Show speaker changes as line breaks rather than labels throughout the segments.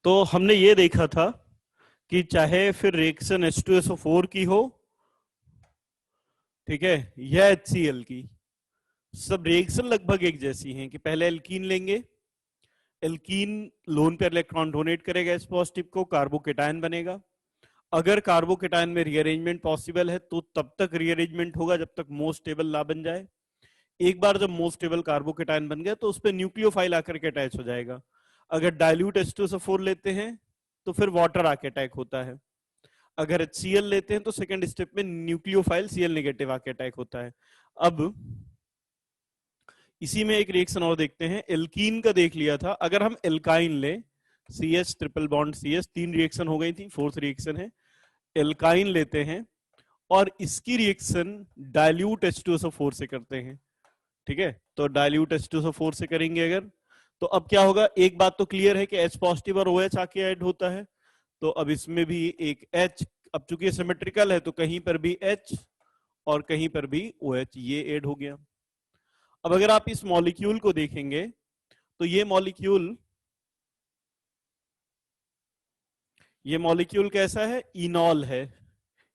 तो हमने ये देखा था कि चाहे फिर रिएक्शन H2SO4 की हो, ठीक है, या HCl की, सब रिएक्शन लगभग एक जैसी हैं कि पहले एल्कीन लेंगे, alkene lone pair electron donate करेगा एच पॉजिटिव को, कार्बोकेटायन बनेगा। अगर कार्बोकेटायन में रीअरेंजमेंट पॉसिबल है तो तब तक रीअरेंजमेंट होगा जब तक मोस्ट स्टेबल ना बन जाए। एक बार जब मोस्ट स्टेबल कार्बोकेटायन बन गया तो उस पर न्यूक्लियोफाइल आकर के अटैच हो जाएगा। अगर डाइल्यूट H2SO4 लेते हैं तो फिर वाटर आके अटैक होता है। अगर HCl लेते हैं तो सेकंड स्टेप में न्यूक्लियोफाइल Cl नेगेटिव आके अटैक होता है। अब इसी में एक रिएक्शन और देखते हैं, एल्कीन का देख लिया था। अगर हम एल्काइन ले, CH triple bond CH, 3 reaction हो गई थी, फोर्थ रिएक्शन है। एल्काइन लेते हैं और इसकी रिएक्शन डाइल्यूट H2SO4 से करते हैं, ठीक है। तो डाइल्यूट H2SO4 से करेंगे अगर, तो अब क्या होगा, एक बात तो क्लियर है कि H पॉजिटिव और OH आके ऐड होता है, तो अब इसमें भी एक H, अब चूंकि सिमेट्रिकल है तो कहीं पर भी H और कहीं पर भी OH, ये ऐड हो गया। अब अगर आप इस मॉलिक्यूल को देखेंगे तो ये मॉलिक्यूल कैसा है, इनॉल है।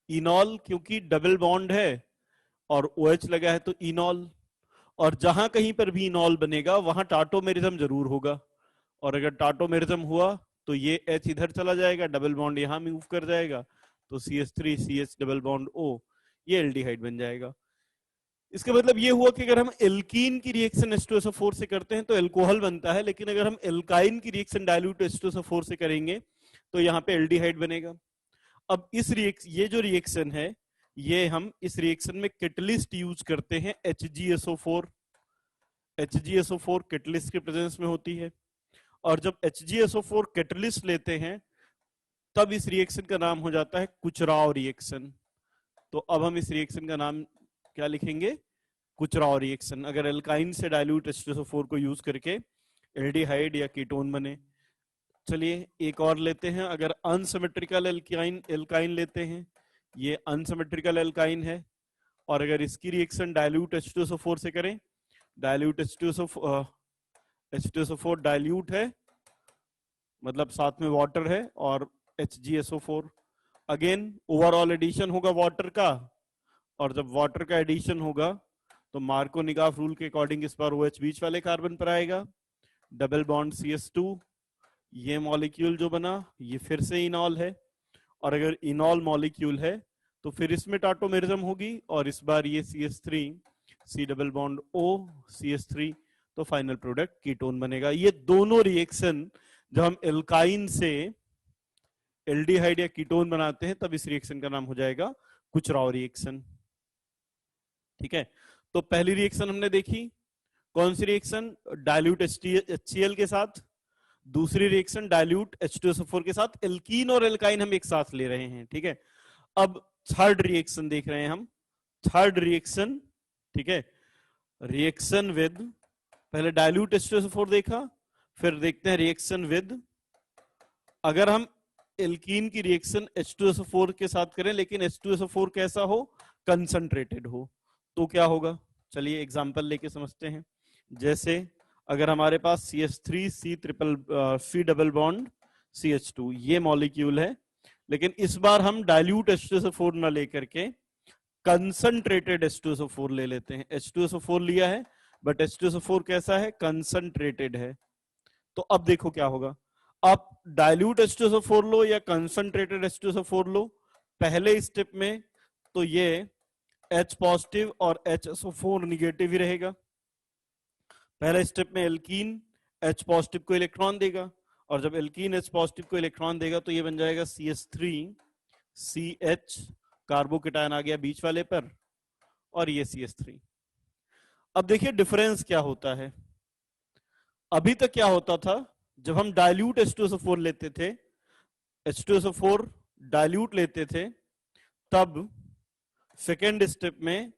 इनॉल क्योंकि डबल बॉन्ड है और OH लगा है तो इनॉल, और जहां कहीं पर भी इनॉल बनेगा वहां टाटोमेरिज्म जरूर होगा, और अगर टाटोमेरिज्म हुआ तो ये H इधर चला जाएगा, डबल बॉन्ड यहां मूव कर जाएगा, तो CH3 CH double bond O, ये एल्डिहाइड बन जाएगा। इसका मतलब ये हुआ कि अगर हम एल्कीन की रिएक्शन H2SO4 से करते हैं तो एल्कोहल बनता है, लेकिन अगर हम एल्काइन की रिएक्शन डाइल्यूट H2SO4 से करेंगे तो यहाँ पे एल्डिहाइड बनेगा। अब ये जो रिएक्शन है, ये हम इस रिएक्शन में कैटलिस्ट यूज करते हैं HgSO4। HgSO4 कैटलिस्ट के प्रेजेंस में होती है, और जब HgSO4 कैटलिस्ट लेते हैं तब इस रिएक्शन का नाम हो जाता है कुचराव रिएक्शन। तो अब हम इस रिएक्शन का नाम क्या लिखेंगे, कुचराव रिएक्शन, अगर एल्काइन से डाइल्यूट H2SO4 को यूज करके एल्डिहाइड या कीटोन बने। चलिए एक और लेते हैं, अगर अनसिमेट्रिकल एल्काइन लेते हैं, ये अनसिमेट्रिकल एल्काइन है, और अगर इसकी रिएक्शन डाइल्यूट H2SO4 से करें, डाइल्यूट H2SO4 डाइल्यूट है, मतलब साथ में वाटर है, और HgSO4, अगेन ओवरऑल एडिशन होगा वाटर का, और जब वाटर का एडिशन होगा तो मार्कोनिगाफ रूल के अकॉर्डिंग इस बार OH बीच वाले कार्बन पर आएगा, डबल बॉन्ड CH2, ये मॉलिक्यूल जो बना ये फिर से इनॉल है, और अगर इनॉल मॉलिक्यूल है तो फिर इसमें टाटोमेरिज्म होगी, और इस बार ये CH3 C double bond O CH3, तो फाइनल प्रोडक्ट कीटोन बनेगा। ये दोनों रिएक्शन जब हम एल्काइन से एल्डिहाइड या कीटोन बनाते हैं तब इस रिएक्शन का नाम हो जाएगा कुचराव रिएक्शन, ठीक है। तो पहली रिएक्शन हमने देखी, कौन सी रिएक्शन, डाइल्यूट HCl के साथ। दूसरी रिएक्शन डाइल्यूट H2SO4 के साथ, एल्कीन और एल्काइन हम एक साथ ले रहे हैं, ठीक है। अब थर्ड रिएक्शन देख रहे हैं हम, थर्ड रिएक्शन, ठीक है, रिएक्शन विद, पहले डाइल्यूट H2SO4 देखा, फिर देखते हैं रिएक्शन विद, अगर हम एल्कीन की रिएक्शन H2SO4 के साथ करें लेकिन H2SO4 कैसा हो, कंसंट्रेटेड हो, तो क्या होगा, चलिए एग्जांपल लेके समझते हैं। जैसे अगर हमारे पास CH3 C double bond CH2 ये मॉलिक्यूल है, लेकिन इस बार हम डाइल्यूट H2SO4 ना लेकर के कंसंट्रेटेड H2SO4 ले लेते हैं। H2SO4 लिया है बट H2SO4 कैसा है, कंसंट्रेटेड है। तो अब देखो क्या होगा, आप डाइल्यूट H2SO4 लो या कंसंट्रेटेड H2SO4 लो, पहले स्टेप में तो ये H पॉजिटिव और HSO4 निगेटिव ही रहेगा। पहले स्टेप में एल्कीन H पॉजिटिव को इलेक्ट्रॉन देगा, और जब एल्कीन H पॉजिटिव को इलेक्ट्रॉन देगा तो ये बन जाएगा CH3 CH, कार्बोकेटायन आ गया बीच वाले पर, और ये CH3। अब देखिए डिफरेंस क्या होता है, अभी तक क्या होता था, जब हम डाइल्यूट H2SO4 लेते थे, H2SO4 डाइल्यूट लेते थे, तब सेकेंड स्टेप में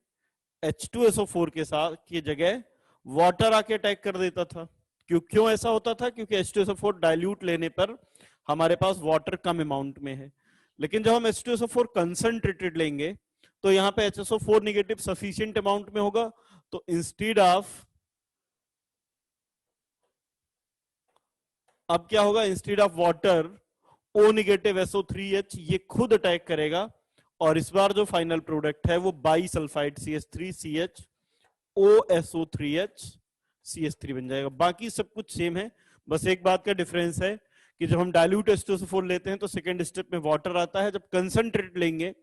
H2SO4 के साथ की जगह वाटर आके अटैक कर देता था। क्यों ऐसा होता था, क्योंकि H2SO4 डाइल्यूट लेने पर हमारे पास वाटर कम अमाउंट में है, लेकिन जब हम H2SO4 कंसंट्रेटेड लेंगे तो यहां पे HSO4 निगेटिव सफिशिएंट अमाउंट में होगा, तो इंस्टेड ऑफ अब क्या होगा, instead of water O negative SO3H ये खुद अटैक करेगा और इस बार जो फाइनल प्रोडक्ट है वो by sulphide CH3CH OSO3H CH3 बन जाएगा। बाकी सब कुछ सेम है, बस एक बात का डिफरेंस है कि जब हम डाइल्यूट H2SO4 लेते हैं तो सेकेंड स्टेप में वाटर आता है, जब कंसंट्रेट लेंगे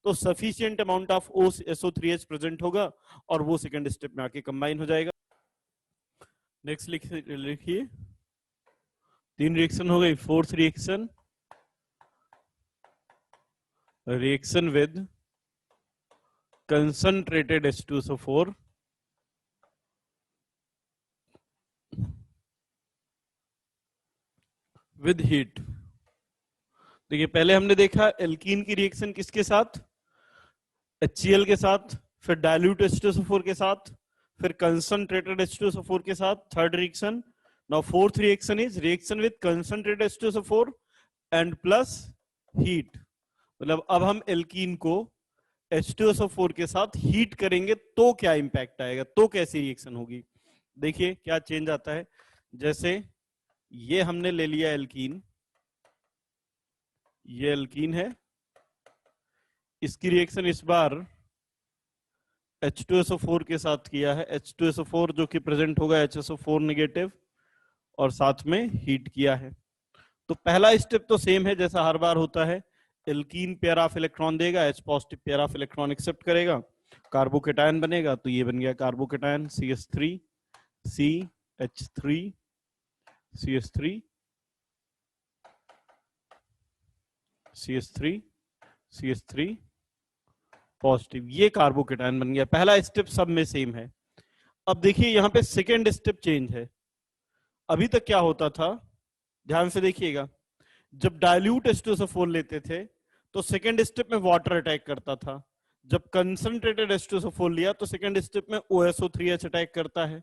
तो sufficient amount of SO3H present होगा और वो सेकेंड स्टेप में आके कंबाइन हो जाएगा। नेक्स्ट लिखिए, 3 रिएक्शन हो गई। Fourth reaction, reaction with concentrated H2SO4 with heat. देखिए पहले हमने देखा एल्कीन की रिएक्शन किसके साथ, HCl के साथ, फिर डाइल्यूट H2SO4 के साथ, फिर कंसंट्रेटेड H2SO4 के साथ, third reaction. Now fourth reaction is reaction with concentrated H2SO4 and plus heat. मतलब अब हम एल्कीन को H2SO4 के साथ हीट करेंगे तो क्या इंपैक्ट आएगा, तो कैसी रिएक्शन होगी। देखिए क्या चेंज आता है, जैसे ये हमने ले लिया एल्कीन, ये एल्कीन है, इसकी रिएक्शन इस बार H2SO4 के साथ किया है, H2SO4 जो कि प्रेजेंट होगा HSO4 नेगेटिव और साथ में हीट किया है। तो पहला स्टेप तो सेम है जैसा हर बार होता है, एल्कीन पेयर ऑफ इलेक्ट्रॉन देगा, H positive pair of electron accept करेगा, कार्बोकेटायन बनेगा, तो ये बन गया carbocation CH3 CH3 CH3 CH3 CH3 positive, ये कार्बोकेटायन बन गया। पहला स्टेप सब में सेम है। अब देखिए यहां पे सेकेंड स्टेप चेंज है। अभी तक क्या होता था, ध्यान से देखिएगा, जब डाइल्यूट H2SO4 लेते थे तो सेकेंड स्टेप में वाटर अटैक करता था, जब कंसंट्रेटेड H2SO4 लिया तो सेकेंड स्टेप में OSO3H अटैक करता है।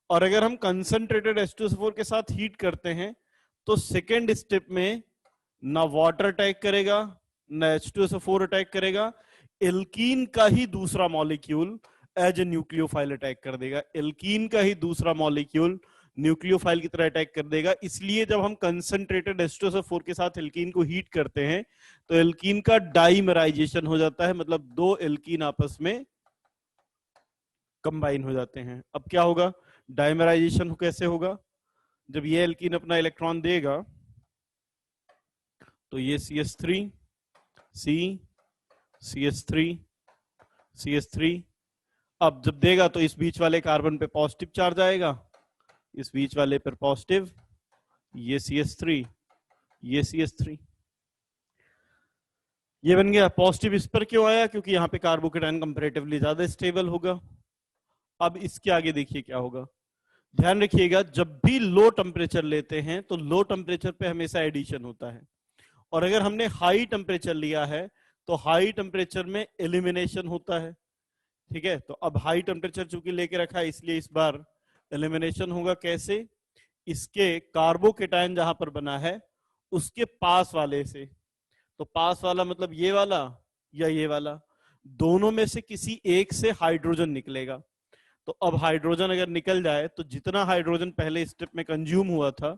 और अगर हम कंसंट्रेटेड H2SO4 के साथ हीट करते हैं तो सेकेंड स्टेप में ना वाटर अटैक करेगा ना H2SO4 अटैक करेगा, एल्कीन का ही दूसरा molecule as a nucleophile attack कर देगा, एल्कीन का ही दूसरा मॉलिक्यूल न्यूक्लियोफाइल की तरह अटैक कर देगा। इसलिए जब हम कंसंट्रेटेड H2SO4 के साथ एल्कीन को हीट करते हैं तो एल्कीन का डाइमराइजेशन हो जाता है, मतलब दो एल्कीन आपस में कंबाइन हो जाते हैं। अब क्या होगा, डाइमराइजेशन कैसे होगा, जब ये एल्कीन अपना इलेक्ट्रॉन देगा तो ये CH3 C CH3 CH3, अब जब देगा तो इस बीच वाले कार्बन पे पॉजिटिव चार्ज आएगा, इस बीच वाले पर पॉजिटिव, ये CH3 ये CH3, ये बन गया। पॉजिटिव इस पर क्यों आया, क्योंकि यहाँ पे कार्बोकेटायन कंपैरेटिवली ज्यादा स्टेबल होगा। अब इसके आगे देखिए क्या होगा, ध्यान रखिएगा जब भी लो टेम्परेचर लेते हैं तो लो टेम्परेचर पे हमेशा एडिशन होता है, और अगर हमने हाई टेम्परेचर लिया है तो हाई टेम्परेचर में एलिमिनेशन होता है। ठीक है, तो अब हाई टेम्परेचर चूंकि लेके रखा है इसलिए इस बार एलिमिनेशन होगा। कैसे, इसके कार्बोकेटायन जहां पर बना है उसके पास वाले से, तो पास वाला मतलब ये वाला या ये वाला, दोनों में से किसी एक से हाइड्रोजन निकलेगा। तो अब हाइड्रोजन अगर निकल जाए तो जितना हाइड्रोजन पहले स्टेप में कंज्यूम हुआ था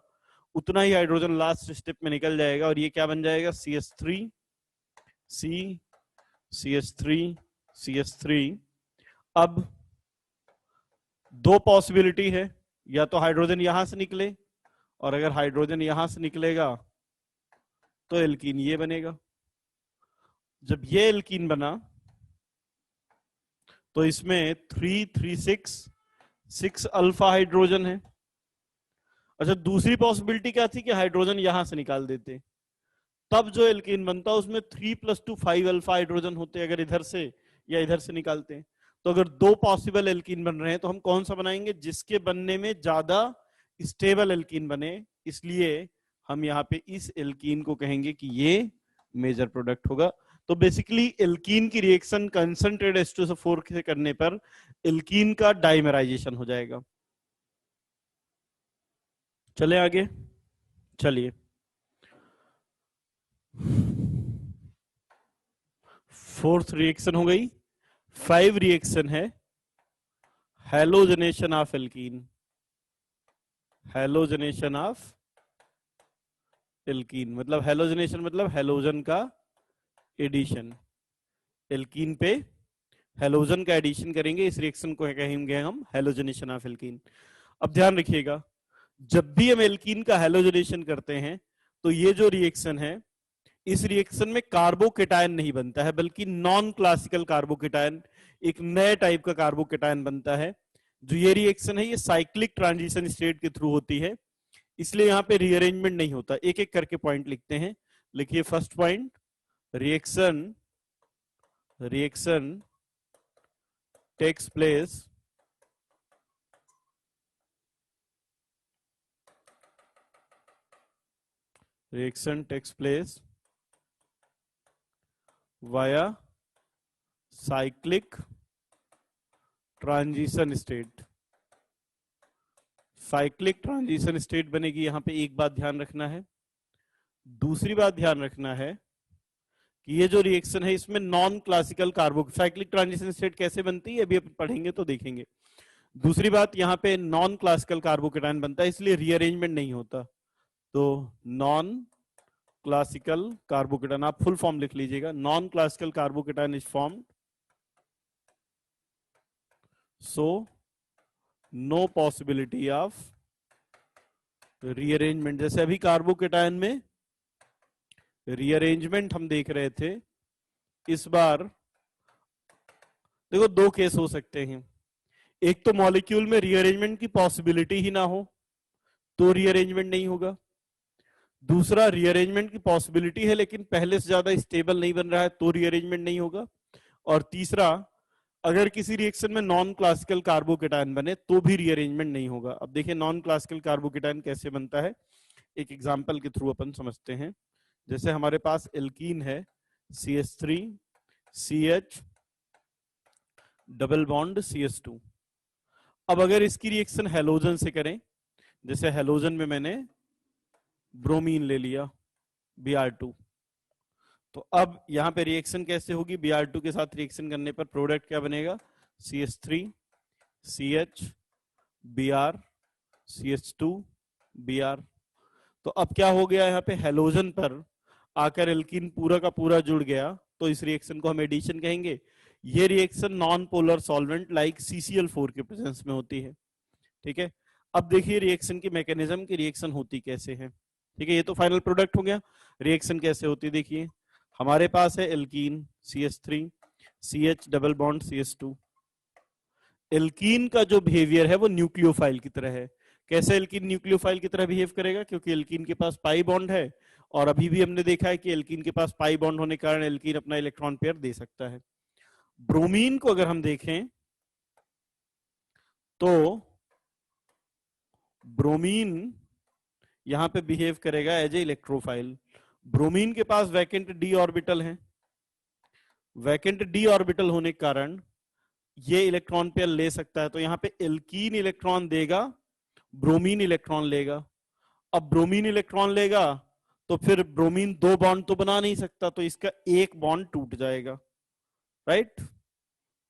उतना ही हाइड्रोजन लास्ट स्टेप में निकल जाएगा, और ये क्या बन जाएगा, CH3 C CH3 CH3। अब दो पॉसिबिलिटी है, या तो हाइड्रोजन यहां से निकले, और अगर हाइड्रोजन यहां से निकलेगा तो एल्कीन ये बनेगा। जब ये एल्कीन बना तो इसमें 3 3 6 अल्फा हाइड्रोजन है। अच्छा, दूसरी पॉसिबिलिटी क्या थी कि हाइड्रोजन यहां से निकाल देते, तब जो एल्कीन बनता उसमें 3 + 2 5 अल्फा हाइड्रोजन होते अगर इधर से या इधर से निकालते हैं। तो अगर दो पॉसिबल एल्कीन बन रहे हैं तो हम कौन सा बनाएंगे, जिसके बनने में ज्यादा स्टेबल एल्कीन बने। इसलिए हम यहाँ पे इस एल्कीन को कहेंगे कि ये मेजर प्रोडक्ट होगा। तो बेसिकली एल्कीन की रिएक्शन कंसंट्रेटेड H2SO4 से करने पर एल्कीन का डाइमराइजेशन हो जाएगा। चले आगे, चलिए फोर्थ रिएक्शन हो गई। 5 रिएक्शन है halogenation of alkene, halogenation of alkene, मतलब हेलोजनेशन मतलब हेलोजन का एडिशन। एल्कीन पे हेलोजन का एडिशन करेंगे, इस रिएक्शन को कहेंगे हम हेलोजनेशन ऑफ एल्कीन। अब ध्यान रखिएगा, जब भी हम एल्कीन का हेलोजनेशन करते हैं तो ये जो रिएक्शन है, इस रिएक्शन में कार्बोकेटायन नहीं बनता है, बल्कि नॉन क्लासिकल कार्बोकेटायन, एक नए टाइप का कार्बोकेटायन बनता है। जो ये रिएक्शन है, ये साइक्लिक ट्रांजिशन स्टेट के थ्रू होती है, इसलिए यहां पे रीअरेंजमेंट नहीं होता। एक एक करके पॉइंट लिखते हैं। लिखिए first point, reaction reaction takes place reaction takes place via cyclic transition state। Cyclic transition state बनेगी। यहां पे एक बात ध्यान रखना है, दूसरी बात ध्यान रखना है कि ये जो रिएक्शन है इसमें non classical कार्बो, cyclic transition state कैसे बनती है अभी अपन पढ़ेंगे तो देखेंगे। दूसरी बात, यहाँ पे नॉन क्लासिकल कार्बोकेटायन बनता है, इसलिए रीअरेंजमेंट नहीं होता। तो नॉन क्लासिकल कार्बोकेटायन, आप फुल फॉर्म लिख लीजिएगा, non classical carbocation is formed, so no possibility of rearrangement. जैसे अभी कार्बोकेटायन में रीअरेंजमेंट हम देख रहे थे, इस बार देखो दो केस हो सकते हैं। एक तो मॉलिक्यूल में रीअरेंजमेंट की पॉसिबिलिटी ही ना हो तो रीअरेंजमेंट नहीं होगा, दूसरा रीअरेंजमेंट की पॉसिबिलिटी है लेकिन पहले से ज्यादा स्टेबल नहीं बन रहा है तो रीअरेंजमेंट नहीं होगा, और तीसरा अगर किसी रिएक्शन में नॉन क्लासिकल कार्बोकेटायन बने तो भी रीअरेंजमेंट नहीं होगा। अब देखिए नॉन क्लासिकल कार्बोकेटायन कैसे बनता है, एक एग्जांपल के थ्रू अपन समझते हैं। जैसे हमारे पास एल्कीन है, CH3 CH double bond CH2। अब अगर इसकी रिएक्शन हेलोजन से करें, जैसे हेलोजन में मैंने ब्रोमीन ले लिया Br2, तो अब यहां पे रिएक्शन कैसे होगी, Br2 के साथ रिएक्शन करने पर प्रोडक्ट क्या बनेगा, CH3 CH Br CH2 Br। तो अब क्या हो गया, यहाँ पे हेलोजन पर आकर एल्कीन पूरा का पूरा जुड़ गया, तो इस रिएक्शन को हम एडिशन कहेंगे। ये reaction non polar solvent like CCl4 के प्रेजेंस में होती है। ठीक है, अब देखिए रिएक्शन की मैकेनिज्म की रिएक्शन होती कैसे है। ठीक है, ये तो फाइनल प्रोडक्ट हो गया, रिएक्शन कैसे होती देखिए। हमारे पास है alkene CH3 CH double bond CH2। Alkene का जो बिहेवियर है वो न्यूक्लियोफाइल की तरह है। कैसे एल्कीन न्यूक्लियोफाइल की तरह बिहेव करेगा, क्योंकि एल्कीन के पास पाई बॉन्ड है, और अभी भी हमने देखा है कि एल्कीन के पास पाई बॉन्ड होने के कारण एल्कीन अपना इलेक्ट्रॉन पेयर दे सकता है। ब्रोमीन को अगर हम देखें तो ब्रोमीन यहां पे बिहेव करेगा एज ए इलेक्ट्रोफाइल। ब्रोमीन के पास वैकेंट डी ऑर्बिटल है, वैकेंट डी ऑर्बिटल होने के कारण ये इलेक्ट्रॉन पेयर ले सकता है। तो यहां पे एल्कीन इलेक्ट्रॉन देगा, ब्रोमीन इलेक्ट्रॉन लेगा। अब ब्रोमीन इलेक्ट्रॉन लेगा तो फिर ब्रोमीन दो बॉन्ड तो बना नहीं सकता, तो इसका एक बॉन्ड टूट जाएगा, राइट।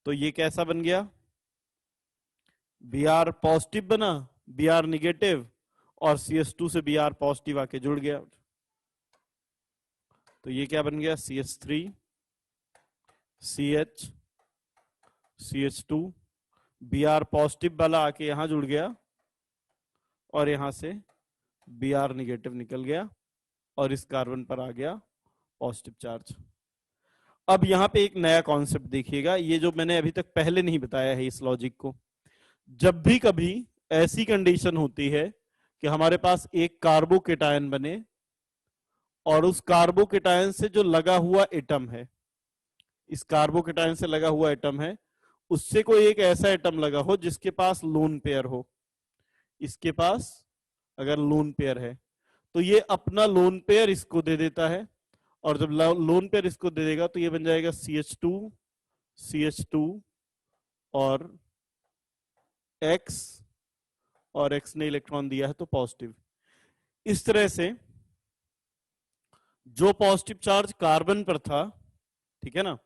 तो ये कैसा बन गया, Br पॉजिटिव बना, Br निगेटिव, और CH2 से Br पॉजिटिव आके जुड़ गया। तो ये क्या बन गया, CH3 CH CH2, Br positive वाला आके यहां जुड़ गया, और यहां से Br निगेटिव निकल गया, और इस कार्बन पर आ गया पॉजिटिव चार्ज। अब यहां पे एक नया कॉन्सेप्ट देखिएगा, ये जो मैंने अभी तक पहले नहीं बताया है इस लॉजिक को। जब भी कभी ऐसी कंडीशन होती है कि हमारे पास एक कार्बोकेटायन बने और उस कार्बोकेटायन से जो लगा हुआ एटम है, इस कार्बोकेटायन से लगा हुआ एटम है, उससे कोई एक ऐसा एटम लगा हो जिसके पास लोन पेयर हो, इसके पास अगर लोन पेयर है तो ये अपना लोन पेयर इसको दे देता है, और जब लोन पेयर इसको दे देगा तो ये बन जाएगा CH2 CH2 और X, और X ने इलेक्ट्रॉन दिया है तो पॉजिटिव। इस तरह से जो पॉजिटिव चार्ज कार्बन पर था, ठीक है ना,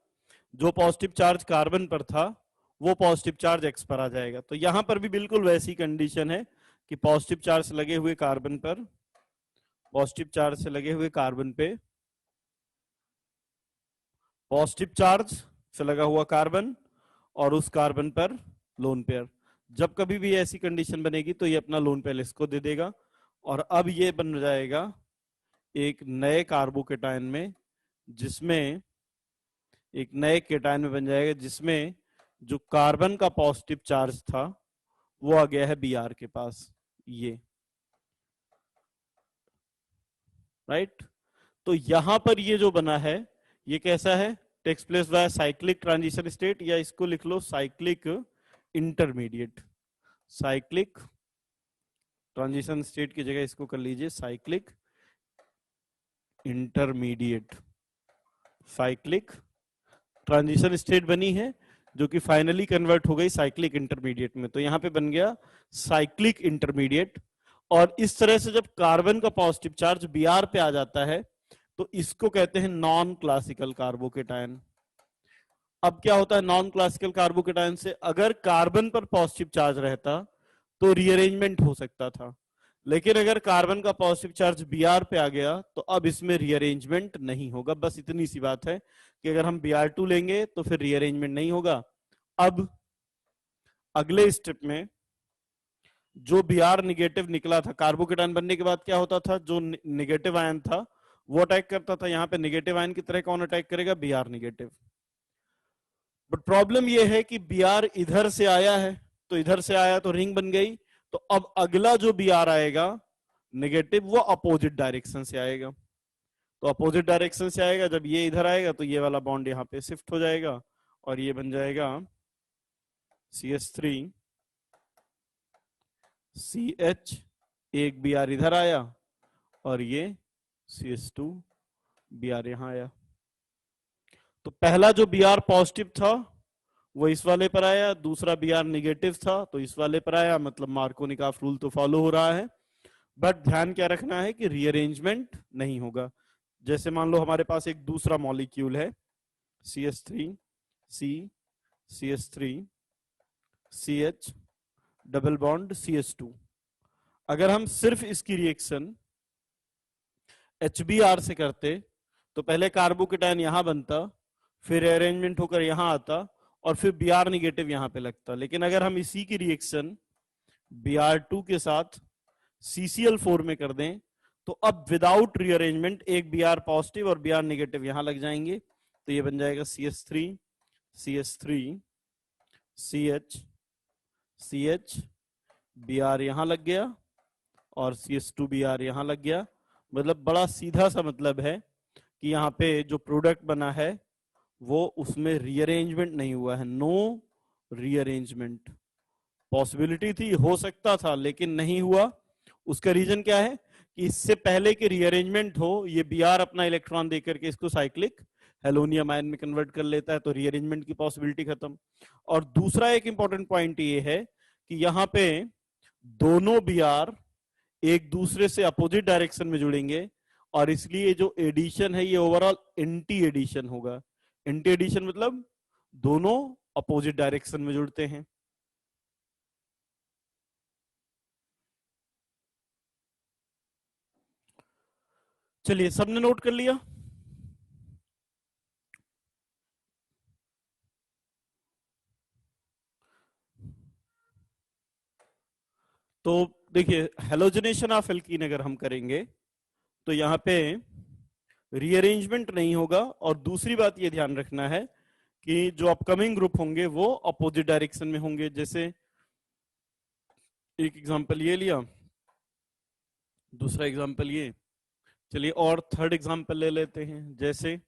जो पॉजिटिव चार्ज कार्बन पर था वो पॉजिटिव चार्ज X पर आ जाएगा। तो यहां पर भी बिल्कुल वैसी कंडीशन है कि पॉजिटिव चार्ज लगे हुए कार्बन पर पॉजिटिव चार्ज से लगे हुए कार्बन पे, पॉजिटिव चार्ज से लगा हुआ कार्बन और उस कार्बन पर लोन पेयर। जब कभी भी ऐसी कंडीशन बनेगी तो ये अपना लोन पेयर इसको दे देगा और अब ये बन जाएगा एक नए कार्बोकेटायन में, जिसमें एक नए केटायन में बन जाएगा जिसमें जो कार्बन का पॉजिटिव चार्ज था वो आ गया है Br के पास, ये राइट। तो यहां पर ये जो बना है ये कैसा है, takes place by cyclic transition state, या इसको लिख लो cyclic intermediate. Cyclic transition state की जगह इसको कर लीजिए cyclic intermediate. Cyclic transition state बनी है जो कि फाइनली कन्वर्ट हो गई साइक्लिक इंटरमीडिएट में, तो यहां पे बन गया साइक्लिक इंटरमीडिएट। और इस तरह से जब कार्बन का पॉजिटिव चार्ज Br पे आ जाता है तो इसको कहते हैं नॉन क्लासिकल कार्बोकेटायन। अब क्या होता है नॉन क्लासिकल कार्बोकेटायन से, अगर कार्बन पर पॉजिटिव चार्ज रहता तो रीअरेंजमेंट हो सकता था, लेकिन अगर कार्बन का पॉजिटिव चार्ज Br पे आ गया तो अब इसमें रीअरेंजमेंट नहीं होगा। बस इतनी सी बात है कि अगर हम Br2 लेंगे तो फिर रीअरेंजमेंट नहीं होगा। अब अगले स्टेप में जो Br निगेटिव निकला था कार्बोकेटायन बनने के बाद क्या होता था, जो निगेटिव आयन था वो अटैक करता था, यहाँ पे निगेटिव आयन की तरह कौन अटैक करेगा, Br निगेटिव। बट प्रॉब्लम ये है कि Br इधर से आया है, तो इधर से आया तो रिंग बन गई, तो अब अगला जो Br आएगा नेगेटिव वो अपोजिट डायरेक्शन से आएगा। तो अपोजिट डायरेक्शन से आएगा, जब ये इधर आएगा तो ये वाला बॉन्ड यहाँ पे शिफ्ट हो जाएगा और ये बन जाएगा CH3 CH, एक Br इधर आया और ये CH2 Br यहां आया। तो पहला जो Br पॉजिटिव था वो इस वाले पर आया, दूसरा Br निगेटिव था तो इस वाले पर आया, मतलब मार्कोनिकॉफ रूल तो फॉलो हो रहा है। बट ध्यान क्या रखना है कि रीअरेंजमेंट नहीं होगा। जैसे मान लो हमारे पास एक दूसरा मॉलिक्यूल है CH3 C CH3 CH double bond CH2, अगर हम सिर्फ इसकी रिएक्शन HBr से करते तो पहले कार्बोकेटायन यहां बनता, फिर अरेंजमेंट होकर यहां आता और फिर Br निगेटिव यहां पे लगता। लेकिन अगर हम इसी की रिएक्शन Br2 के साथ CCl4 में कर दें तो अब विदाउट रीअरेंजमेंट एक Br पॉजिटिव और Br निगेटिव यहां लग जाएंगे, तो ये बन जाएगा CH3 CH3 CH CH Br यहां लग गया और CH2 Br यहां लग गया। मतलब बड़ा सीधा सा मतलब है कि यहाँ पे जो प्रोडक्ट बना है वो उसमें रीअरेंजमेंट नहीं हुआ है, नो रीअरेंजमेंट। पॉसिबिलिटी थी, हो सकता था, लेकिन नहीं हुआ। उसका रीजन क्या है कि इससे पहले कि रीअरेंजमेंट हो ये Br अपना इलेक्ट्रॉन देकर के इसको साइक्लिक हेलोनियम आयन में कन्वर्ट कर लेता है, तो रीअरेंजमेंट की पॉसिबिलिटी खत्म। और दूसरा एक इंपॉर्टेंट पॉइंट ये है कि यहाँ पे दोनों Br एक दूसरे से अपोजिट डायरेक्शन में जुड़ेंगे और इसलिए जो एडिशन है ये ओवरऑल एंटी एडिशन होगा। एंटी एडिशन मतलब दोनों अपोजिट डायरेक्शन में जुड़ते हैं। चलिए सबने नोट कर लिया। तो देखिए हेलोजनेशन ऑफ एल्कीन अगर हम करेंगे तो यहाँ पे रीअरेंजमेंट नहीं होगा। और दूसरी बात ये ध्यान रखना है कि जो अपकमिंग ग्रुप होंगे वो अपोजिट डायरेक्शन में होंगे। जैसे एक एग्जांपल ये लिया, दूसरा एग्जांपल ये, चलिए और थर्ड एग्जांपल ले लेते हैं। जैसे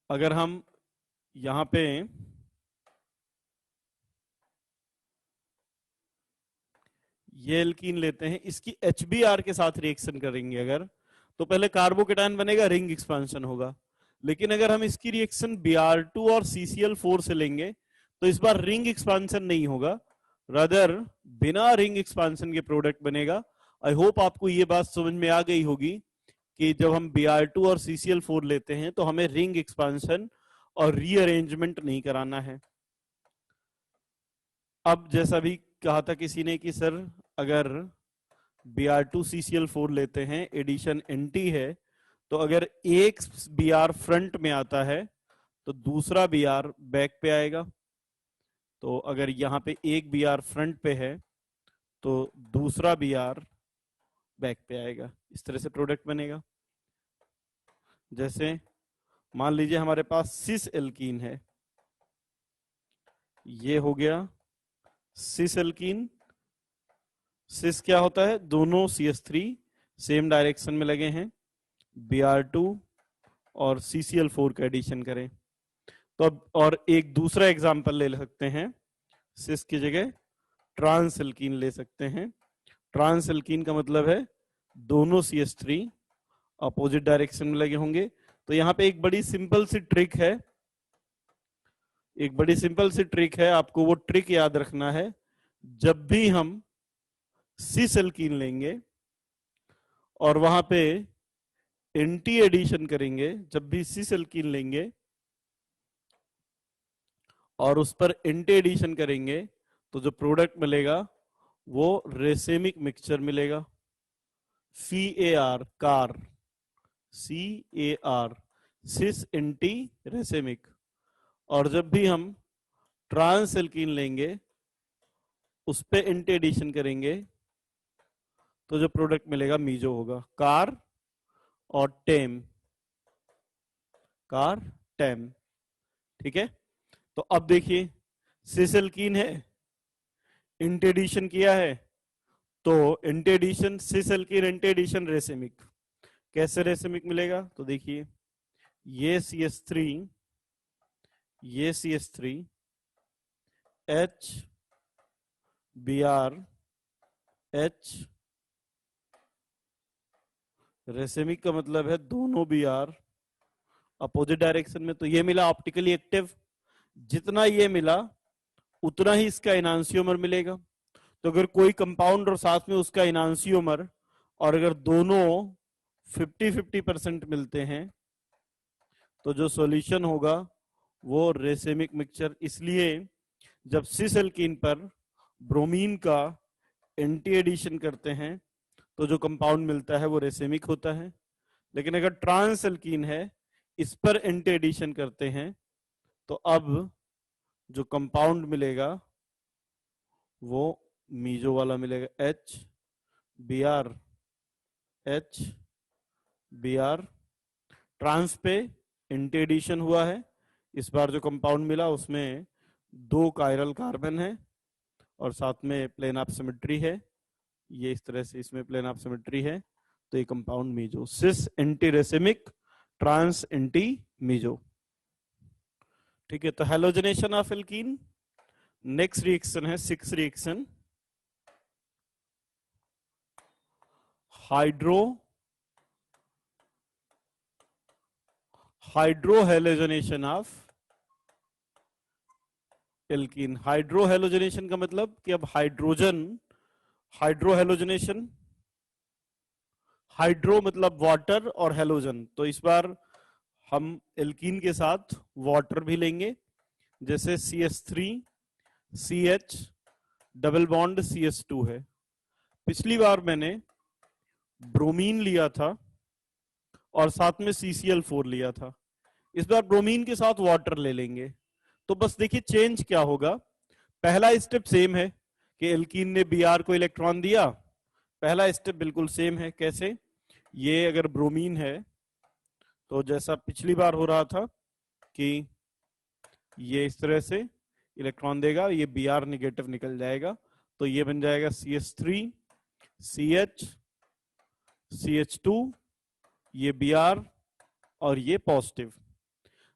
अगर हम यहाँ पे ये एल्कीन लेते हैं, इसकी HBr के साथ रिएक्शन करेंगे अगर, तो पहले कार्बोकेटायन बनेगा, रिंग एक्सपांशन होगा। लेकिन अगर हम इसकी रिएक्शन Br2 और CCl4 से लेंगे तो इस बार रिंग एक्सपांशन नहीं होगा, रादर बिना रिंग एक्सपांशन के प्रोडक्ट बनेगा। आई होप आपको ये बात समझ में आ गई होगी कि जब हम Br2 और CCl4 लेते हैं तो हमें रिंग एक्सपांशन और रीअरेंजमेंट नहीं कराना है। अब जैसा भी कहा था किसी ने कि सर अगर Br2CCl4 लेते हैं, एडिशन एंटी है, तो अगर एक Br फ्रंट में आता है तो दूसरा Br बैक पे आएगा। तो अगर यहाँ पे एक Br फ्रंट पे है तो दूसरा Br बैक पे आएगा। इस तरह से प्रोडक्ट बनेगा। जैसे मान लीजिए हमारे पास सिस एल्कीन है, ये हो गया सिस एल्कीन। सिस क्या होता है? दोनों CH3 सेम डायरेक्शन में लगे हैं, Br2 और CCl4 का एडिशन करें तो अब, और एक दूसरा एग्जांपल ले सकते हैं, सिस की जगह ट्रांस एल्कीन ले सकते हैं। ट्रांस एल्कीन का मतलब है दोनों CH3 अपोजिट डायरेक्शन में लगे होंगे। तो यहां पे एक बड़ी सिंपल सी ट्रिक है, आपको वो ट्रिक याद रखना है। जब भी हम सिस एल्कीन लेंगे और वहां पे एंटी एडिशन करेंगे, जब भी सिस एल्कीन लेंगे और उस पर एंटी एडिशन करेंगे तो जो प्रोडक्ट मिलेगा वो रेसेमिक मिक्सचर मिलेगा, CAR, कार, CAR, सिस एंटी रेसेमिक। और जब भी हम ट्रांस एल्कीन लेंगे उस पे एंटी एडिशन करेंगे तो जो प्रोडक्ट मिलेगा मीजो होगा, कार और टेम, कार टेम। ठीक है, तो अब देखिए सिस एल्कीन है, एंटी एडिशन किया है, तो anti addition cis alkene anti addition racemic. कैसे रेसेमिक मिलेगा? तो देखिए ये CH3, ये CH3 H Br H, racemic का मतलब है दोनों Br अपोजिट डायरेक्शन में, तो ये मिला ऑप्टिकली एक्टिव। जितना ये मिला उतना ही इसका एनांसियोमर मिलेगा। तो अगर कोई कंपाउंड और साथ में उसका एनांसियोमर, और अगर दोनों 50-50% मिलते हैं तो जो सॉल्यूशन होगा वो रेसेमिक मिक्सचर। इसलिए जब सिस एल्कीन पर ब्रोमीन का एंटी एडिशन करते हैं तो जो कंपाउंड मिलता है वो रेसेमिक होता है। लेकिन अगर ट्रांस एल्कीन है, इस पर एंटी एडिशन करते हैं तो अब जो कंपाउंड मिलेगा वो मीजो वाला मिलेगा, H Br H Br। Trans पे एंटी एडिशन हुआ है, इस बार जो कंपाउंड मिला उसमें 2 कायरल कार्बन है और साथ में प्लेन ऑफ सिमेट्री है। ये इस तरह से इसमें प्लेन ऑफ सिमेट्री है, तो ये compound meso, cis anti racemic, trans anti meso. ठीक है, तो halogenation of alkene. Next reaction है 6 reaction, hydrohalogenation of alkene. Hydrohalogenation का मतलब कि अब हाइड्रोजन, हाइड्रोहेलोजनेशन, हाइड्रो मतलब वाटर और हेलोजन, तो इस बार हम एल्कीन के साथ वाटर भी लेंगे। जैसे CH3 CH double bond CH2 है। पिछली बार मैंने ब्रोमीन लिया था और साथ में CCl4 लिया था, इस बार ब्रोमीन के साथ वाटर ले लेंगे। तो बस देखिए चेंज क्या होगा। पहला स्टेप सेम है कि एल्कीन ने Br को इलेक्ट्रॉन दिया, पहला स्टेप बिल्कुल सेम है। कैसे? ये अगर ब्रोमीन है तो जैसा पिछली बार हो रहा था कि ये इस तरह से इलेक्ट्रॉन देगा, ये Br निगेटिव निकल जाएगा, तो ये बन जाएगा CH3 CH CH2, ये Br और ये पॉजिटिव।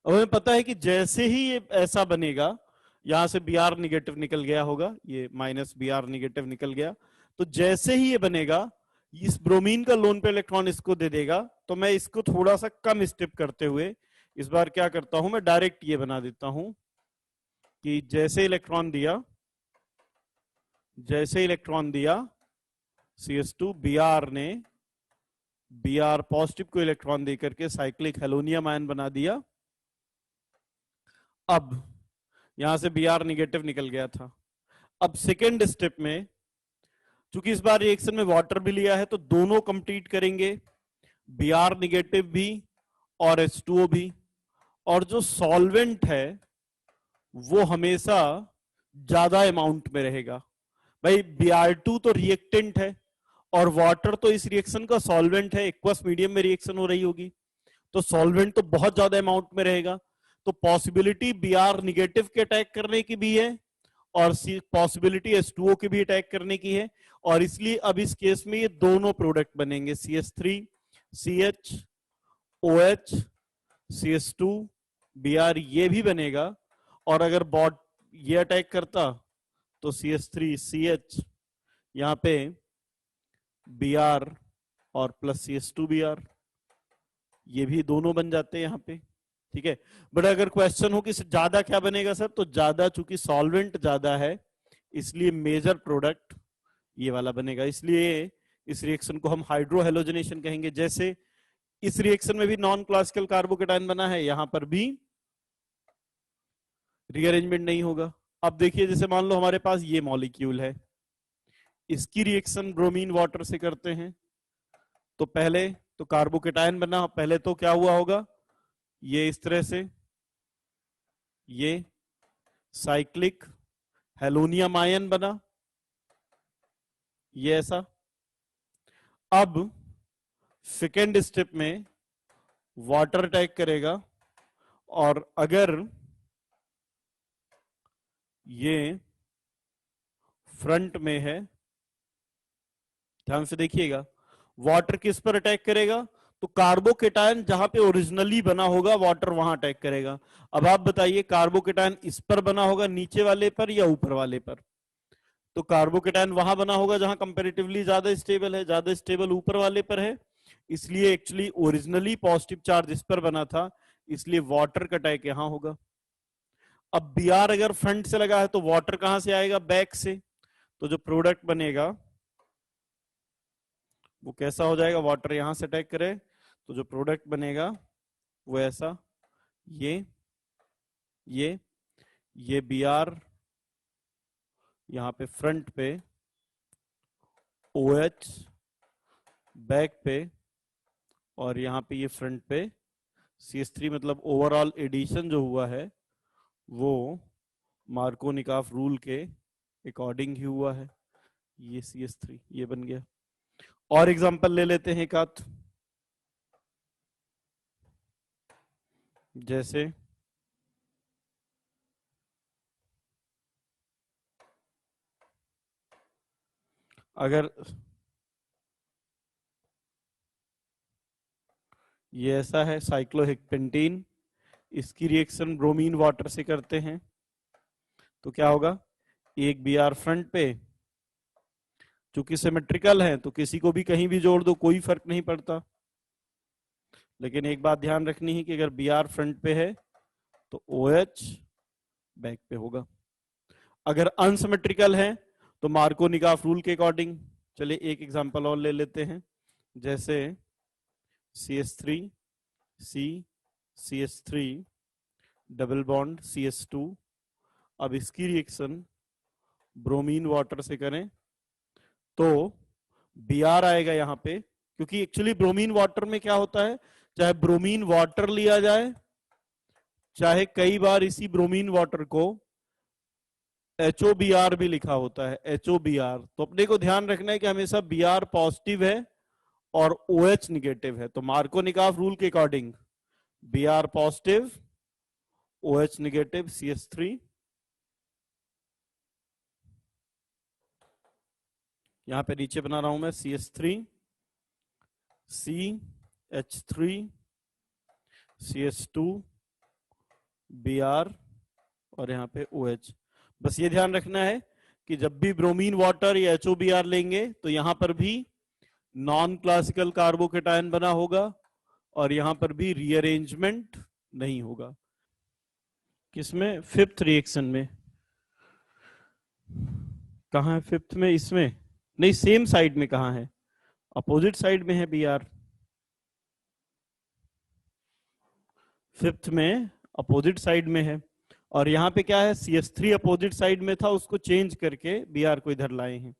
अब हमें पता है कि जैसे ही ये ऐसा बनेगा, यहां से Br निगेटिव निकल गया होगा, ये माइनस Br निगेटिव निकल गया, तो जैसे ही ये बनेगा इस ब्रोमीन का लोन पे इलेक्ट्रॉन इसको दे देगा। तो मैं इसको थोड़ा सा कम स्टेप करते हुए इस बार क्या करता हूं, मैं डायरेक्ट ये बना देता हूं कि जैसे इलेक्ट्रॉन दिया, जैसे इलेक्ट्रॉन दिया CH2, Br ने Br पॉजिटिव को इलेक्ट्रॉन देकर के साइक्लिक हेलोनियम आयन बना दिया। अब यहां से Br निगेटिव निकल गया था। अब सेकेंड स्टेप में चूंकि इस बार रिएक्शन में वाटर भी लिया है तो दोनों कंप्लीट करेंगे, Br निगेटिव भी और H2O भी। और जो सॉल्वेंट है वो हमेशा ज्यादा अमाउंट में रहेगा। भाई Br2 तो रिएक्टेंट है और वाटर तो इस रिएक्शन का सॉल्वेंट है, एक्वस मीडियम में रिएक्शन हो रही होगी, तो सॉल्वेंट तो बहुत ज्यादा अमाउंट में रहेगा। तो पॉसिबिलिटी Br निगेटिव के अटैक करने की भी है और पॉसिबिलिटी H2O की भी अटैक करने की है। और इसलिए अब इस केस में ये दोनों प्रोडक्ट बनेंगे, CH3 CH OH CH2 Br ये भी बनेगा। और अगर बॉट ये अटैक करता तो CH3 CH यहाँ पे Br और प्लस CH2 Br, ये भी दोनों बन जाते हैं यहाँ पे, ठीक है। बट अगर क्वेश्चन हो कि ज्यादा क्या बनेगा सर, तो ज्यादा चूंकि सॉल्वेंट ज्यादा है इसलिए मेजर प्रोडक्ट ये वाला बनेगा। इसलिए इस रिएक्शन को हम हाइड्रोहेलोजनेशन कहेंगे। जैसे इस रिएक्शन में भी नॉन क्लासिकल कार्बोकेटायन बना है, यहां पर भी रीअरेंजमेंट नहीं होगा। अब देखिए जैसे मान लो हमारे पास ये मॉलिक्यूल है, इसकी रिएक्शन ब्रोमीन वाटर से करते हैं, तो पहले तो कार्बोकेटायन बना, पहले तो क्या हुआ होगा, ये इस तरह से, ये साइक्लिक हेलोनियम आयन बना, ये ऐसा। अब सेकेंड स्टेप में वाटर अटैक करेगा और अगर ये फ्रंट में है, ध्यान से देखिएगा, वाटर किस पर अटैक करेगा, तो कार्बोकेटायन जहां पे ओरिजिनली बना होगा वाटर वहां अटैक करेगा। अब आप बताइए कार्बोकेटायन इस पर बना होगा नीचे वाले पर या ऊपर वाले पर, तो कार्बोकेटायन वहां बना होगा जहां कंपैरेटिवली ज्यादा स्टेबल है, ज्यादा स्टेबल ऊपर वाले पर है, इसलिए एक्चुअली ओरिजिनली पॉजिटिव चार्ज इस पर बना था, इसलिए वाटर का अटैक यहां होगा। अब Br अगर फ्रंट से लगा है तो वाटर कहां से आएगा, बैक से, तो जो प्रोडक्ट बनेगा वो कैसा हो जाएगा, वाटर यहां से अटैक करे तो जो प्रोडक्ट बनेगा वो ऐसा, ये Br यहां पे फ्रंट पे, OH बैक पे, और यहां पे ये फ्रंट पे CH3, मतलब ओवरऑल एडिशन जो हुआ है वो मार्कोनिकॉफ रूल के अकॉर्डिंग ही हुआ है। ये CH3 ये बन गया। और एग्जांपल ले लेते हैं एक आध, जैसे अगर ये ऐसा है साइक्लोहेक्पेंटीन, इसकी रिएक्शन ब्रोमीन वाटर से करते हैं तो क्या होगा, एक Br फ्रंट पे, चूंकि सिमेट्रिकल है तो किसी को भी कहीं भी जोड़ दो कोई फर्क नहीं पड़ता, लेकिन एक बात ध्यान रखनी है कि अगर Br फ्रंट पे है तो OH बैक पे होगा। अगर अनसिमेट्रिकल है तो मार्कोनिकॉफ रूल के अकॉर्डिंग, चलिए एक एग्जांपल और ले लेते हैं, जैसे CH3 C CH3 double bond CH2, अब इसकी रिएक्शन ब्रोमीन वाटर से करें तो Br आएगा यहां पे, क्योंकि एक्चुअली ब्रोमीन वाटर में क्या होता है, चाहे ब्रोमीन वाटर लिया जाए, चाहे कई बार इसी ब्रोमीन वाटर को HOBr भी लिखा होता है, HOBr, तो अपने को ध्यान रखना है कि हमेशा Br पॉजिटिव है और OH निगेटिव है, तो मार्कोनिकॉफ रूल के according Br positive OH negative CH3, यहां पे नीचे बना रहा हूं मैं CH3 CH3 CH2 Br और यहां पे OH। बस ये ध्यान रखना है कि जब भी ब्रोमीन वाटर या HOBr लेंगे तो यहां पर भी नॉन क्लासिकल कार्बोकेटायन बना होगा और यहां पर भी रीअरेंजमेंट नहीं होगा। किसमें, फिफ्थ रिएक्शन में, कहां है फिफ्थ में, इसमें नहीं, सेम साइड में कहां है, अपोजिट साइड में है Br, फिफ्थ में अपोजिट साइड में है, और यहां पे क्या है CH3 अपोजिट साइड में था, उसको चेंज करके Br को इधर लाए हैं,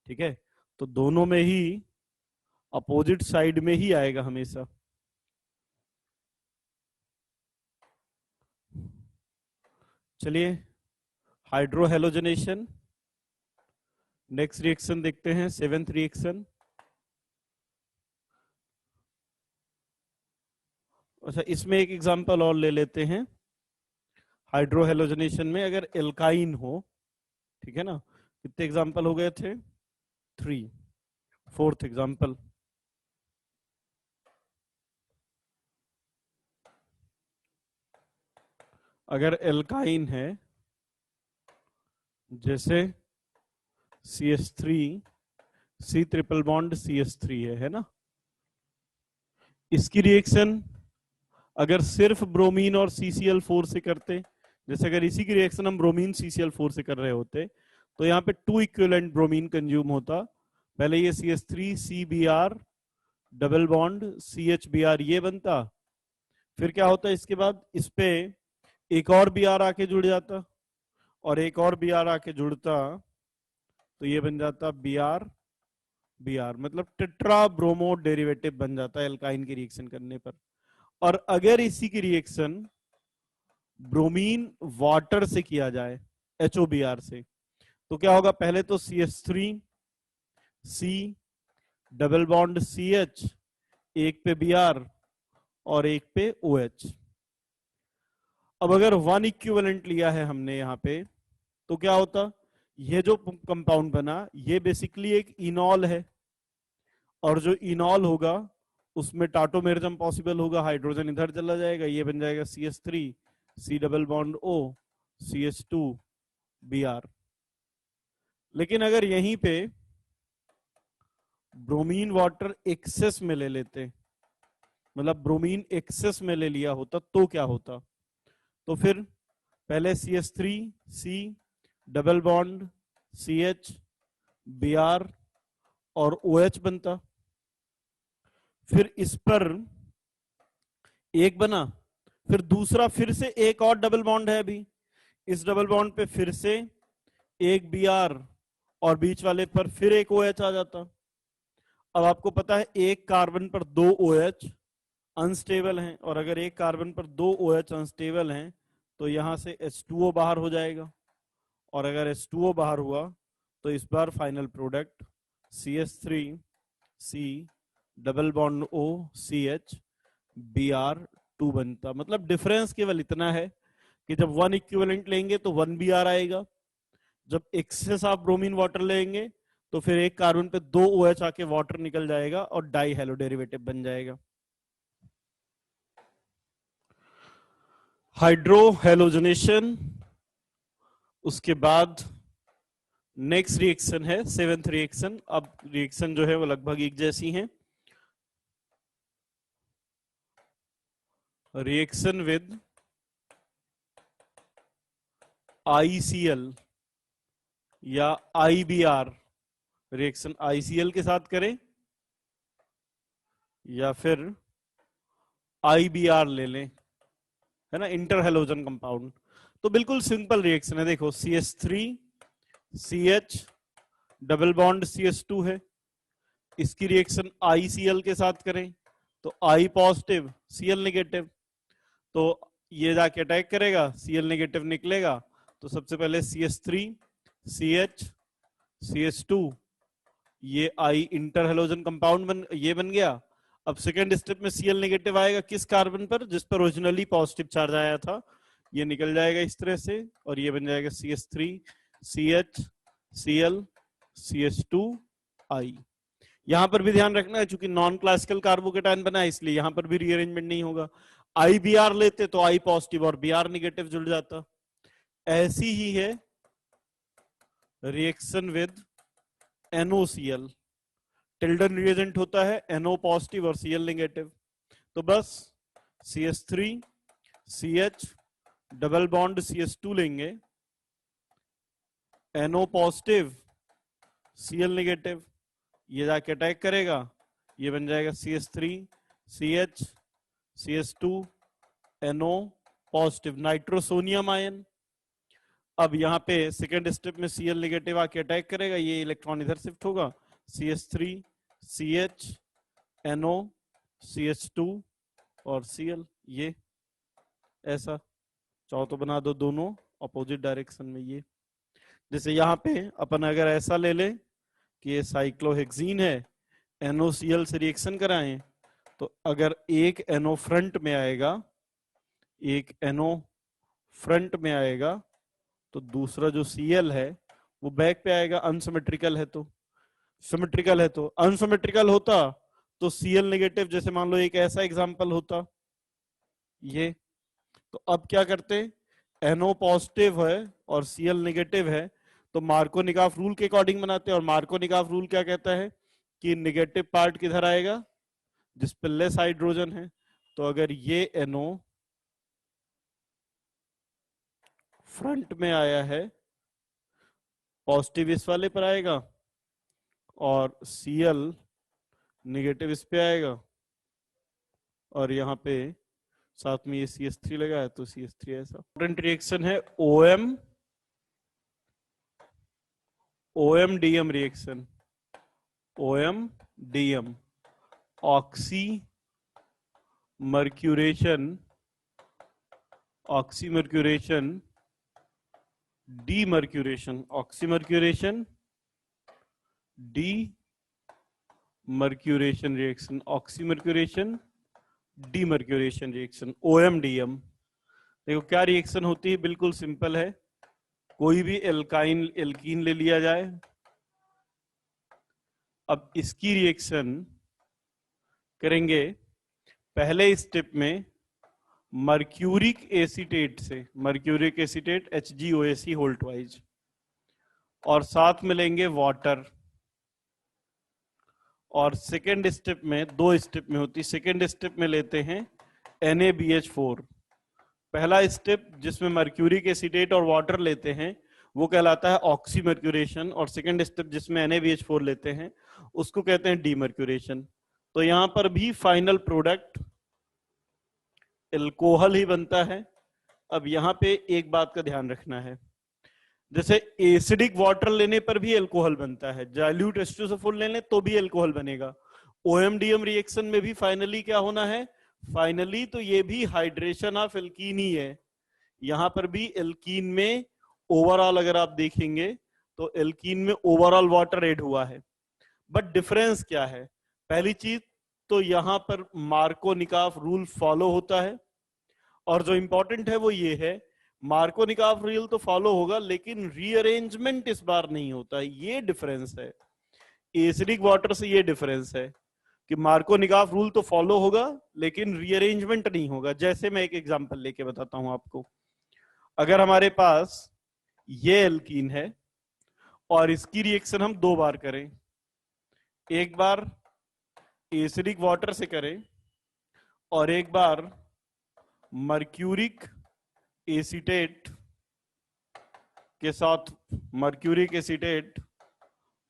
ठीक है, तो दोनों में ही अपोजिट साइड में ही आएगा हमेशा। चलिए, हाइड्रोहेलोजनेशन, नेक्स्ट रिएक्शन देखते हैं, सेवेंथ रिएक्शन। अच्छा, इसमें एक एग्जांपल और ले लेते हैं। हाइड्रोहेलोजनेशन में अगर एल्काइन हो, ठीक है ना, कितने एग्जांपल हो गए थे? 3। फोर्थ एग्जांपल, अगर एल्काइन है जैसे CH3 C triple bond CH3 है ना, इसकी रिएक्शन अगर सिर्फ ब्रोमीन और CCl4 से करते, जैसे अगर इसी की रिएक्शन हम ब्रोमीन CCl4 से कर रहे होते, तो यहाँ पे 2 इक्विवेलेंट ब्रोमीन कंज्यूम होता। पहले ये CH3 CBr double bond CHBr ये बनता, फिर क्या होता इसके बाद इस पे एक और Br आके जुड़ जाता, और एक और Br आके जुड़ता, तो ये बन जाता Br, मतलब टेट्रा ब्रोमो डेरिवेटिव बन जाता है एल्काइन की रिएक्शन करने पर। और अगर इसी की रिएक्शन ब्रोमीन वाटर से किया जाए, HOBr से, तो क्या होगा? पहले तो CH3 C double bond CH, एक पे Br और एक पे OH। अब अगर 1 इक्विवेलेंट लिया है हमने यहाँ पे, तो क्या होता? ये जो कंपाउंड बना ये बेसिकली एक इनॉल है, और जो इनॉल होगा उसमें टाटोमेरिज्म पॉसिबल होगा, हाइड्रोजन इधर चला जाएगा, ये बन जाएगा CH3 C double bond O CH2 Br। लेकिन अगर यहीं पे ब्रोमीन वाटर एक्सेस में ले लेते, मतलब ब्रोमीन एक्सेस में ले लिया होता, तो क्या होता? तो फिर पहले CH3 C double bond CH Br और OH बनता, फिर इस पर एक बना, फिर दूसरा फिर से एक और डबल बॉन्ड है अभी, इस डबल बॉन्ड पे फिर से एक Br और बीच वाले पर फिर एक OH आ जाता। अब आपको पता है एक कार्बन पर 2 OH अनस्टेबल हैं, और अगर एक कार्बन पर 2 OH अनस्टेबल हैं तो यहां से H2O बाहर हो जाएगा, और अगर H2O बाहर हुआ तो इस बार final product CH3 C double bond O CH Br2 बनता। मतलब डिफरेंस केवल इतना है कि जब 1 इक्विवेलेंट लेंगे तो 1 Br आएगा, जब एक्सेस ऑफ ब्रोमीन वाटर लेंगे तो फिर एक कार्बन पे 2 OH आके वाटर निकल जाएगा और डाई हेलो डेरिवेटिव बन जाएगा। हाइड्रोहेलोजनेशन, उसके बाद नेक्स्ट रिएक्शन है सेवेंथ रिएक्शन। अब रिएक्शन जो है वो लगभग एक जैसी है। रिएक्शन विद ICl या IBr, रिएक्शन ICl के साथ करें या फिर IBr ले लें, है ना, इंटर हेलोजन कंपाउंड। तो बिल्कुल सिंपल रिएक्शन है, देखो CH3 CH double bond CH2 है, इसकी रिएक्शन ICl के साथ करें तो I पॉजिटिव Cl नेगेटिव, तो ये जाके अटैक करेगा, Cl नेगेटिव निकलेगा, तो सबसे पहले CH3 CH CH2 ये I इंटर हेलोजन कंपाउंड ये बन गया। अब सेकेंड स्टेप में Cl नेगेटिव आएगा किस कार्बन पर? जिस पर ओरिजिनली पॉजिटिव चार्ज आया था, ये निकल जाएगा इस तरह से, और ये बन जाएगा CH3 CH Cl CH2 I। यहां पर भी ध्यान रखना है, चूंकि नॉन क्लासिकल कार्बोकेटायन बना है इसलिए यहां पर भी रीअरेंजमेंट नहीं होगा। IBr लेते तो I पॉजिटिव और Br नेगेटिव जुड़ जाता। ऐसी ही है reaction with NOCl, Tilden reagent होता है NO पॉजिटिव और Cl नेगेटिव, तो बस CH3 CH double bond CH2 लेंगे, NO पॉजिटिव Cl नेगेटिव, ये जाके अटैक करेगा, ये बन जाएगा CH3 CH CH2 NO positive, nitrosonium ion. अब यहाँ पे सेकेंड स्टेप में Cl नेगेटिव आके अटैक करेगा, ये इलेक्ट्रॉन इधर शिफ्ट होगा, CH3 CH NO CH2 और Cl, ये ऐसा चाहो तो बना दो दोनों अपोजिट डायरेक्शन में। ये जैसे यहाँ पे अपन अगर ऐसा ले लें कि ये साइक्लोहेक्सीन है, NOCl से रिएक्शन कराएं, तो अगर एक NO फ्रंट में आएगा, एक NO फ्रंट में आएगा, तो दूसरा जो Cl है वो बैक पे आएगा। अनसिमेट्रिकल है तो, सिमेट्रिकल है तो, अनसिमेट्रिकल होता तो Cl नेगेटिव, जैसे मान लो एक ऐसा एग्जांपल होता ये, तो अब क्या करते, NO पॉजिटिव है और Cl नेगेटिव है, तो मार्कोनिकॉफ रूल के अकॉर्डिंग बनाते हैं। और मार्कोनिकॉफ रूल क्या कहता है कि नेगेटिव पार्ट किधर आएगा, जिस पे लेस हाइड्रोजन है। तो अगर ये NO फ्रंट में आया है, पॉजिटिव इस वाले पर आएगा और Cl नेगेटिव इस पे आएगा, और यहाँ पे साथ में ये CH3 लगा है तो CH3 ऐसा। इंपॉर्टेंट रिएक्शन है OM-DM reaction, OM-DM, oxy mercuration demercuration, oxymercuration demercuration reaction, oxymercuration demercuration reaction, OM-DM। देखो क्या रिएक्शन होती है, बिल्कुल सिंपल है। कोई भी एल्कीन ले लिया जाए, अब इसकी रिएक्शन करेंगे पहले स्टेप में मर्क्यूरिक एसीटेट से, mercuric acetate HgOAc whole twice, और साथ में लेंगे वाटर। और सेकेंड स्टेप में, दो स्टेप में होती, सेकेंड स्टेप में लेते हैं NaBH4। पहला स्टेप जिसमें मर्क्यूरिक एसीटेट और वाटर लेते हैं वो कहलाता है ऑक्सीमर्क्यूरेशन, और सेकेंड स्टेप जिसमें NaBH4 लेते हैं उसको कहते हैं डीमर्क्यूरेशन। तो यहां पर भी फाइनल प्रोडक्ट एल्कोहल ही बनता है। अब यहां पे एक बात का ध्यान रखना है, जैसे एसिडिक वाटर लेने पर भी एल्कोहल बनता है, डाइल्यूट H2SO4 ले लें तो भी एल्कोहल बनेगा। OM-DM रिएक्शन में भी फाइनली क्या होना है, फाइनली तो ये भी हाइड्रेशन ऑफ एल्कीन ही है। यहां पर भी एल्कीन में ओवरऑल अगर आप देखेंगे तो एल्कीन में ओवरऑल वाटर ऐड हुआ है, बट डिफरेंस क्या है, पहली चीज तो यहां पर मार्कोनिकॉफ रूल फॉलो होता है, और जो इंपॉर्टेंट है वो ये है, मार्कोनिकॉफ रूल तो फॉलो होगा लेकिन रीअरेंजमेंट इस बार नहीं होता है। ये डिफरेंस है एसिडिक वाटर से, ये डिफरेंस है कि मार्कोनिकॉफ रूल तो फॉलो होगा लेकिन रीअरेंजमेंट नहीं होगा। जैसे मैं एक एग्जांपल लेके बताता हूं आपको, अगर हमारे पास ये एल्कीन है और इसकी रिएक्शन हम दो बार करें, एक बार एसिडिक वाटर से करें और एक बार मर्क्यूरिक एसीटेट के साथ, मर्क्यूरिक एसीटेट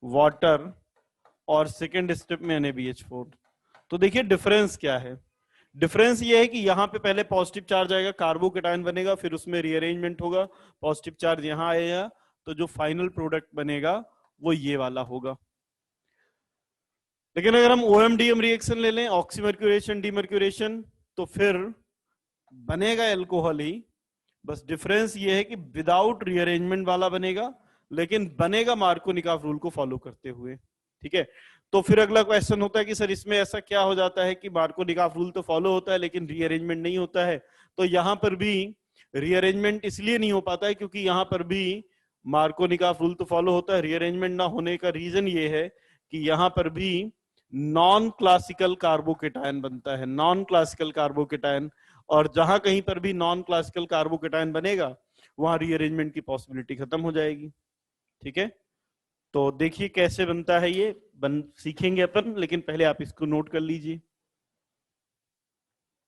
वाटर और सेकेंड स्टेप में NaBH4, तो देखिए डिफरेंस क्या है। डिफरेंस ये है कि यहां पे पहले पॉजिटिव चार्ज आएगा, कार्बोकेटायन बनेगा, फिर उसमें रीअरेंजमेंट होगा, पॉजिटिव चार्ज यहां आएगा, तो जो फाइनल प्रोडक्ट बनेगा वो ये वाला होगा। लेकिन अगर हम OM-DM रिएक्शन ले लें, ऑक्सीमर्क्यूरेशन डीमर्क्यूरेशन, तो फिर बनेगा एल्कोहल ही, बस डिफरेंस ये है कि विदाउट रीअरेंजमेंट वाला बनेगा, लेकिन बनेगा मार्कोनिकॉफ रूल को फॉलो करते हुए। ठीक है, तो फिर अगला क्वेश्चन होता है कि सर इसमें ऐसा क्या हो जाता है कि मार्कोनिकॉफ रूल तो फॉलो होता है लेकिन रीअरेंजमेंट नहीं होता है। तो यहां पर भी रीअरेंजमेंट इसलिए नहीं हो पाता है क्योंकि यहां पर भी मार्कोनिकॉफ रूल तो फॉलो होता है, रीअरेंजमेंट ना होने का रीजन ये है कि यहां पर भी नॉन क्लासिकल कार्बोकेटायन बनता है, नॉन क्लासिकल कार्बोकेटायन, और जहां कहीं पर भी नॉन क्लासिकल कार्बोकेटायन बनेगा वहां रीअरेंजमेंट की पॉसिबिलिटी खत्म हो जाएगी। ठीक है, तो देखिए कैसे बनता है ये, सीखेंगे अपन, लेकिन पहले आप इसको नोट कर लीजिए।